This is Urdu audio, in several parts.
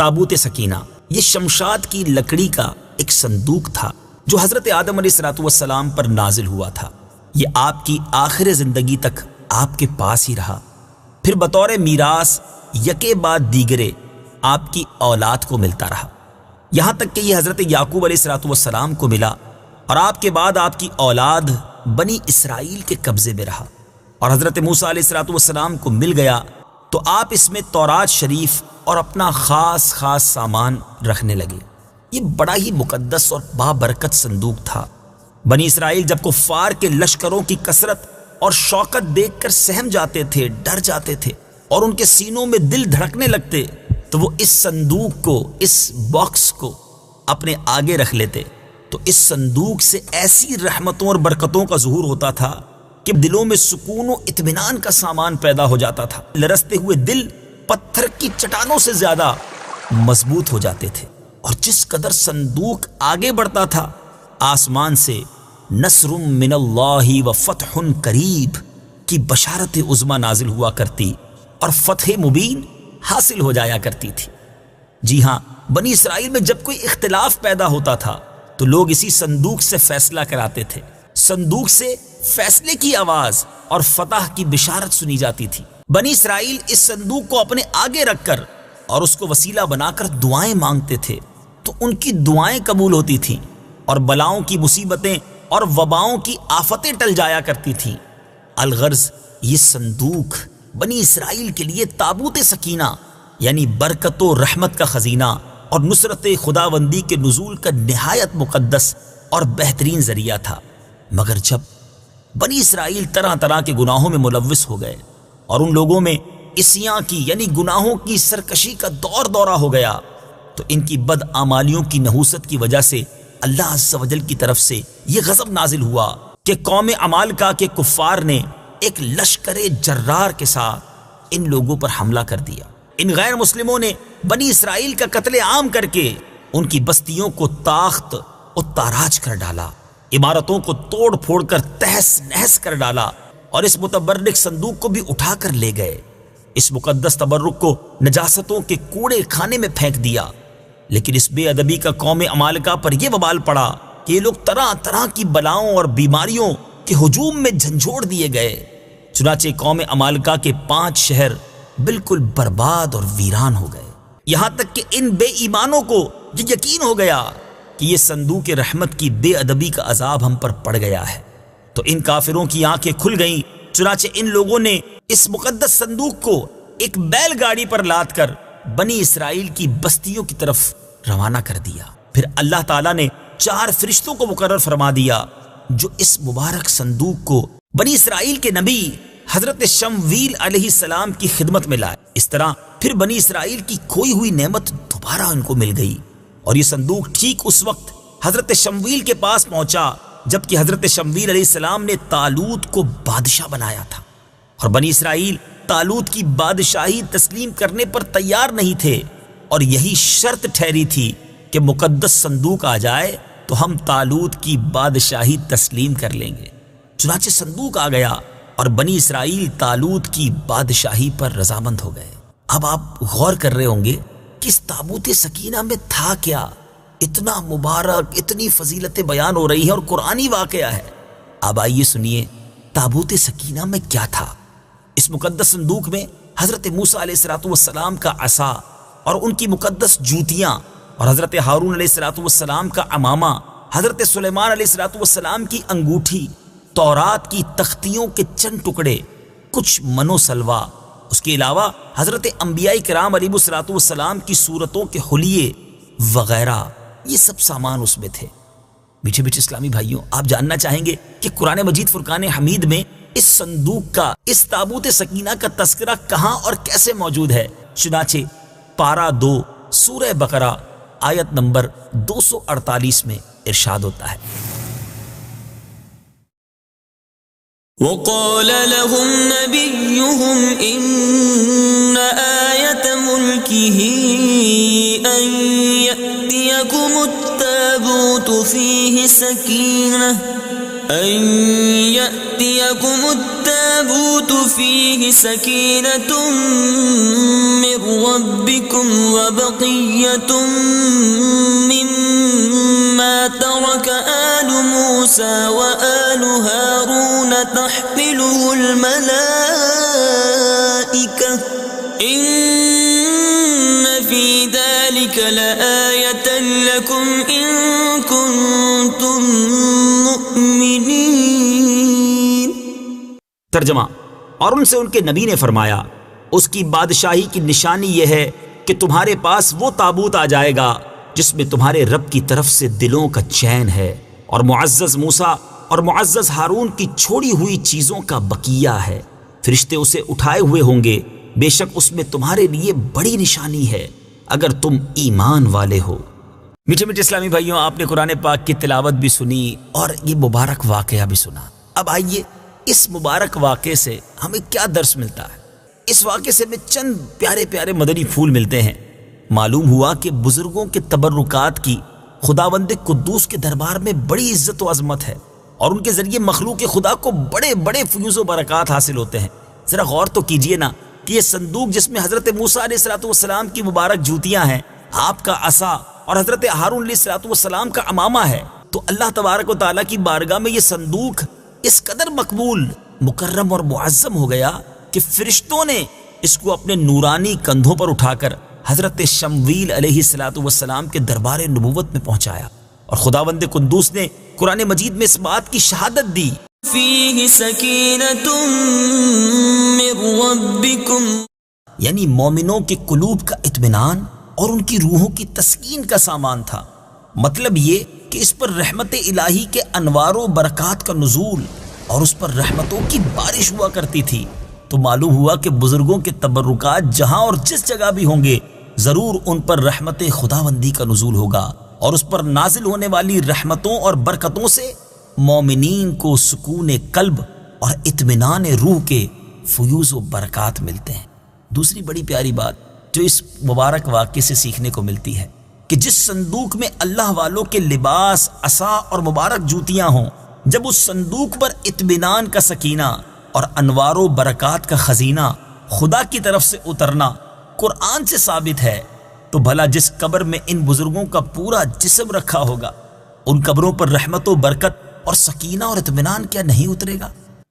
تابوت سکینہ یہ شمشاد کی لکڑی کا ایک صندوق تھا جو حضرت آدم علیہ السلام پر نازل ہوا تھا۔ یہ آپ کی آخر زندگی تک آپ کے پاس ہی رہا، پھر بطور میراث یکے بعد دیگرے آپ کی اولاد کو ملتا رہا، یہاں تک کہ یہ حضرت یعقوب علیہ السلام کو ملا، اور آپ کے بعد آپ کی اولاد بنی اسرائیل کے قبضے میں رہا، اور حضرت موسیٰ علیہ السلام کو مل گیا تو آپ اس میں تورات شریف اور اپنا خاص سامان رکھنے لگے۔ یہ بڑا ہی مقدس اور بابرکت صندوق تھا۔ بنی اسرائیل جب کفار کے لشکروں کی کثرت اور شوکت دیکھ کر سہم جاتے تھے، ڈر جاتے تھے، اور ان کے سینوں میں دل دھڑکنے لگتے، تو وہ اس صندوق کو، اس باکس کو اپنے آگے رکھ لیتے، تو اس صندوق سے ایسی رحمتوں اور برکتوں کا ظہور ہوتا تھا کہ دلوں میں سکون و اطمینان کا سامان پیدا ہو جاتا تھا۔ لرزتے ہوئے دل پتھر کی چٹانوں سے زیادہ مضبوط ہو جاتے تھے، اور جس قدر صندوق آگے بڑھتا تھا، آسمان سے نصر من اللہ و فتح قریب کی بشارت عظمی نازل ہوا کرتی اور فتح مبین حاصل ہو جایا کرتی تھی۔ جی ہاں، بنی اسرائیل میں جب کوئی اختلاف پیدا ہوتا تھا تو لوگ اسی صندوق سے فیصلہ کراتے تھے۔ صندوق سے فیصلے کی آواز اور فتح کی بشارت سنی جاتی تھی۔ بنی اسرائیل اس صندوق کو اپنے آگے رکھ کر اور اس کو وسیلہ بنا کر دعائیں مانگتے تھے، تو ان کی دعائیں قبول ہوتی تھیں، اور بلاؤں کی مصیبتیں اور وباؤں کی آفتیں ٹل جایا کرتی تھیں۔ الغرض یہ صندوق بنی اسرائیل کے لیے تابوت سکینہ یعنی برکت و رحمت کا خزینہ اور نصرت خداوندی کے نزول کا نہایت مقدس اور بہترین ذریعہ تھا۔ مگر جب بنی اسرائیل طرح طرح کے گناہوں میں ملوث ہو گئے اور ان لوگوں میں عصیاں کی یعنی گناہوں کی سرکشی کا دورہ ہو گیا، تو ان کی بدعمالیوں کی نحوست کی وجہ سے اللہ عز و جل کی طرف سے یہ غضب نازل ہوا کہ قوم عمالقہ کے کفار نے ایک لشکر جرار کے ساتھ ان لوگوں پر حملہ کر دیا۔ ان غیر مسلموں نے بنی اسرائیل کا قتل عام کر کے ان کی بستیوں کو تاخت و تاراج کر ڈالا، عمارتوں کو توڑ پھوڑ کر تہس نہس کر ڈالا، اور اس متبرک صندوق کو بھی اٹھا کر لے گئے۔ اس مقدس تبرک کو نجاستوں کے کوڑے خانے میں پھینک دیا۔ لیکن اس بے ادبی کا قوم عمالقہ پر یہ وبال پڑا کہ یہ لوگ طرح طرح کی بلاؤں اور بیماریوں کے ہجوم میں جھنجھوڑ دیے گئے۔ چنانچہ قوم عمالقہ کے 5 شہر بالکل برباد اور ویران ہو گئے، یہاں تک کہ ان بے ایمانوں کو یہ یقین ہو گیا کہ یہ صندوق رحمت کی بے ادبی کا عذاب ہم پر پڑ گیا ہے۔ تو ان کافروں کی آنکھیں کھل گئیں، چنانچہ ان لوگوں نے اس مقدس صندوق کو ایک بیل گاڑی پر لاد کر بنی اسرائیل کی بستیوں کی طرف روانہ کر دیا۔ پھر اللہ تعالیٰ نے 4 فرشتوں کو مقرر فرما دیا جو اس مبارک صندوق کو بنی اسرائیل کے نبی حضرت شمویل علیہ السلام کی خدمت میں لائے۔ اس طرح پھر بنی اسرائیل کی کھوئی ہوئی نعمت دوبارہ ان کو مل گئی، اور یہ صندوق ٹھیک اس وقت حضرت شمویل کے پاس پہنچا جبکہ حضرت شمویل علیہ السلام نے طالوت کو بادشاہ بنایا تھا، اور بنی اسرائیل طالوت کی بادشاہی تسلیم کرنے پر تیار نہیں تھے، اور یہی شرط ٹھہری تھی کہ مقدس صندوق آ جائے تو ہم طالوت کی بادشاہی تسلیم کر لیں گے۔ چنانچہ صندوق آ گیا اور بنی اسرائیل طالوت کی بادشاہی پر رضامند ہو گئے۔ اب آپ غور کر رہے ہوں گے کہ اس تابوت سکینہ میں تھا کیا؟ اتنا مبارک، اتنی فضیلتیں بیان ہو رہی ہیں اور قرآنی واقعہ ہے۔ اب آئیے سنیے تابوت سکینہ میں کیا تھا۔ اس مقدس صندوق میں حضرت موسیٰ علیہ السلام کا عصا اور ان کی مقدس جوتیاں، اور حضرت ہارون علیہ السلام کا عمامہ، حضرت سلیمان علیہ السلام کی انگوٹھی، تورات کی تختیوں کے چند ٹکڑے، کچھ منو سلوا، اس کے علاوہ حضرت انبیاء کرام علیہ السلام کی صورتوں کے حلیے وغیرہ، یہ سب سامان اس میں تھے۔ میٹھے میٹھے اسلامی بھائیوں، آپ جاننا چاہیں گے کہ قرآن مجید فرقان حمید میں اس صندوق کا، اس تابوت سکینہ کا تذکرہ کہاں اور کیسے موجود ہے؟ چنانچہ پارہ 2 سورہ بقرہ آیت نمبر 248 میں ارشاد ہوتا ہے، وقال لهم نبيهم إن آية ملكه أن يأتيكم التابوت فيه سكينة التابوت فيه سكينة من ربكم وبقية مما ترك آل موسى وآل هارون تحمله الملائكة إن في ذلك لآية لكم إن كنتم مؤمنين۔ ترجمہ، اور ان سے ان کے نبی نے فرمایا، اس کی بادشاہی کی نشانی یہ ہے کہ تمہارے پاس وہ تابوت آ جائے گا جس میں تمہارے رب کی طرف سے دلوں کا چین ہے، اور معزز موسیٰ اور معزز ہارون کی چھوڑی ہوئی چیزوں کا بقیہ ہے۔ فرشتے اسے اٹھائے ہوئے ہوں گے، بے شک اس میں تمہارے لیے بڑی نشانی ہے اگر تم ایمان والے ہو۔ میٹھے میٹھے اسلامی بھائیوں، آپ نے قرآن پاک کی تلاوت بھی سنی اور یہ مبارک واقعہ بھی سنا۔ اب آئیے اس مبارک واقعے سے ہمیں کیا درس ملتا ہے۔ اس واقعے سے ہمیں چند پیارے پیارے مدنی پھول ملتے ہیں۔ معلوم ہوا کہ بزرگوں کے تبرکات کی خداوند قدوس کے دربار میں بڑی عزت و عظمت ہے، اور ان کے ذریعے مخلوق خدا کو بڑے بڑے فیوز و برکات حاصل ہوتے ہیں۔ ذرا غور تو کیجئے نا کہ یہ صندوق جس میں حضرت موسیٰ علیہ السلام کی مبارک جوتیاں ہیں، آپ کا عصا اور حضرت ہارون علیہ السلام کا عمامہ ہے، تو اللہ تبارک و تعالیٰ کی بارگاہ میں یہ صندوق اس قدر مقبول، مکرم اور معظم ہو گیا کہ فرشتوں نے اس کو اپنے نورانی کندھوں پر اٹھا کر حضرت شمویل علیہ السلام کے دربار نبوت میں پہنچایا، اور خداوند قدوس نے قرآن مجید میں اس بات کی شہادت دی، فيه سكينة من ربكم، یعنی مومنوں کے قلوب کا اطمینان اور ان کی روحوں کی تسکین کا سامان تھا۔ مطلب یہ کہ اس پر رحمت الہی کے انوار و برکات کا نزول اور اس پر رحمتوں کی بارش ہوا کرتی تھی۔ تو معلوم ہوا کہ بزرگوں کے تبرکات جہاں اور جس جگہ بھی ہوں گے، ضرور ان پر رحمت خداوندی کا نزول ہوگا، اور اس پر نازل ہونے والی رحمتوں اور برکتوں سے مومنین کو سکون قلب اور اطمینان روح کے فیوز و برکات ملتے ہیں۔ دوسری بڑی پیاری بات جو اس مبارک واقعے سے سیکھنے کو ملتی ہے کہ جس صندوق میں اللہ والوں کے لباس، عصا اور مبارک جوتیاں ہوں، جب اس صندوق پر اطمینان کا سکینہ اور انوار و برکات کا خزینہ خدا کی طرف سے اترنا قرآن سے ثابت ہے، تو بھلا جس قبر میں ان بزرگوں کا پورا جسم رکھا ہوگا، ان قبروں پر رحمت و برکت اور سکینہ اور اطمینان کیا نہیں اترے گا؟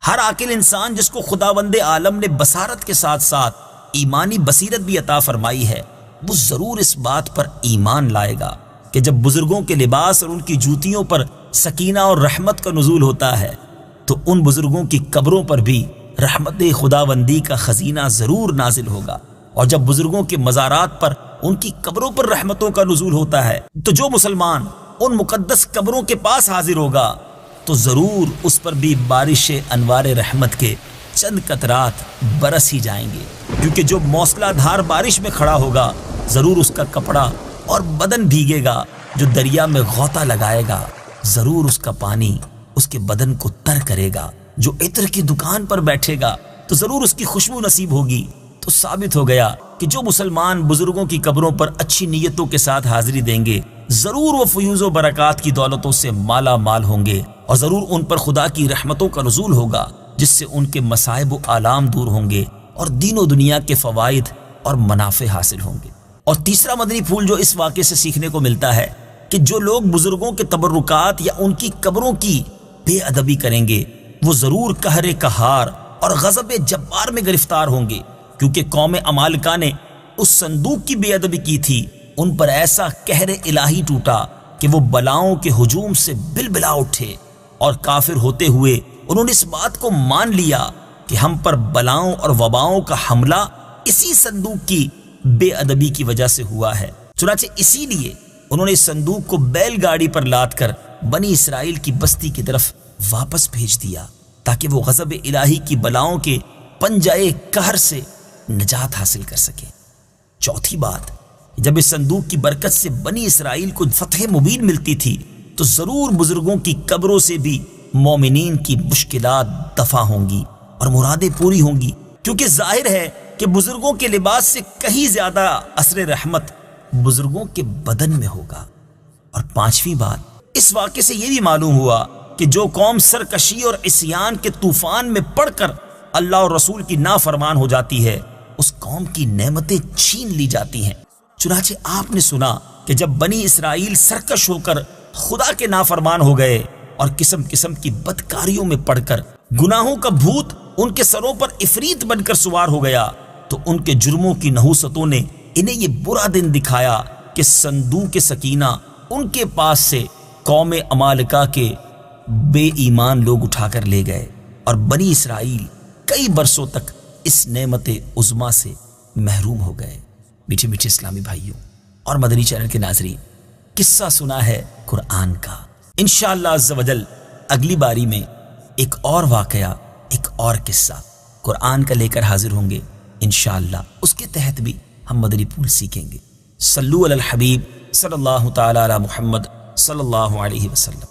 ہر عاقل انسان جس کو خداوند عالم نے بصارت کے ساتھ ساتھ ایمانی بصیرت بھی عطا فرمائی ہے، وہ ضرور اس بات پر ایمان لائے گا کہ جب بزرگوں کے لباس اور ان کی جوتیوں پر سکینہ اور رحمت کا نزول ہوتا ہے، تو ان بزرگوں کی قبروں پر بھی رحمت خداوندی کا خزینہ ضرور نازل ہوگا۔ اور جب بزرگوں کے مزارات پر ان کی قبروں پر رحمتوں کا نزول ہوتا ہے، تو جو مسلمان ان مقدس قبروں کے پاس حاضر ہوگا تو ضرور اس پر بھی بارش انوار رحمت کے چند قطرات برس ہی جائیں گے، کیونکہ جو موسلا دھار بارش میں کھڑا ہوگا ضرور اس کا کپڑا اور بدن بھیگے گا، جو دریا میں غوطہ لگائے گا ضرور اس کا پانی اس کے بدن کو تر کرے گا، جو عطر کی دکان پر بیٹھے گا تو ضرور اس کی خوشبو نصیب ہوگی۔ تو ثابت ہو گیا کہ جو مسلمان بزرگوں کی قبروں پر اچھی نیتوں کے ساتھ حاضری دیں گے، ضرور وہ فیوز و برکات کی دولتوں سے مالا مال ہوں گے، اور ضرور ان پر خدا کی رحمتوں کا نزول ہوگا، جس سے ان کے مصائب و آلام دور ہوں گے اور دین و دنیا کے فوائد اور منافع حاصل ہوں گے۔ اور تیسرا مدنی پھول جو اس واقعے سے سیکھنے کو ملتا ہے کہ جو لوگ بزرگوں کے تبرکات یا ان کی قبروں کی بے ادبی کریں گے، وہ ضرور قہر قہار اور غضب جبار میں گرفتار ہوں گے، کیونکہ قوم عمالقہ نے اس صندوق کی بے ادبی کی تھی۔ ان پر ایسا قہر الہی ٹوٹا کہ وہ بلاؤں کے ہجوم سے بلبلا اٹھے، اور کافر ہوتے ہوئے انہوں نے اس بات کو مان لیا کہ ہم پر بلاؤں اور وباؤں کا حملہ اسی صندوق کی بے ادبی کی وجہ سے ہوا ہے۔ چنانچہ اسی لیے انہوں نے اس صندوق کو بیل گاڑی پر لاد کر بنی اسرائیل کی بستی کی طرف واپس بھیج دیا، تاکہ وہ غضب الہی کی بلاؤں کے پنجائے قہر سے نجات حاصل کر سکے۔ چوتھی بات، جب اس صندوق کی برکت سے بنی اسرائیل کو فتح مبین ملتی تھی، تو ضرور بزرگوں کی قبروں سے بھی مومنین کی مشکلات دفع ہوں گی اور مرادیں پوری ہوں گی، کیونکہ ظاہر ہے کہ بزرگوں کے لباس سے کہیں زیادہ اثر رحمت بزرگوں کے بدن میں ہوگا۔ اور پانچویں بات، اس واقعے سے یہ بھی معلوم ہوا کہ جو قوم سرکشی اور عصیان کے طوفان میں پڑ کر اللہ اور رسول کی نافرمان ہو جاتی ہے، اس قوم کی نعمتیں چھین لی جاتی ہیں۔ چنانچہ آپ نے سنا کہ جب بنی اسرائیل سرکش ہو کر خدا کے نافرمان ہو گئے اور قسم قسم کی بدکاریوں میں پڑ کر گناہوں کا بھوت ان کے سروں پر عفریت بن کر سوار ہو گیا، تو ان کے جرموں کی نحوستوں نے انہیں یہ برا دن دکھایا کہ صندوق سکینہ ان کے پاس سے قوم عمالقہ کے بے ایمان لوگ اٹھا کر لے گئے، اور بنی اسرائیل کئی برسوں تک اس نعمت عظمیٰ سے محروم ہو گئے۔ میٹھے میٹھے اسلامی بھائیوں اور مدنی چینل کے ناظرین، قصہ سنا ہے قرآن کا۔ انشاءاللہ عز و جل اگلی باری میں ایک اور واقعہ، ایک اور قصہ قرآن کا لے کر حاضر ہوں گے انشاءاللہ۔ اس کے تحت بھی ہم مدنی پھول سیکھیں گے۔ صلو علی الحبیب صلی اللہ تعالی علی محمد صلی اللہ علیہ وسلم۔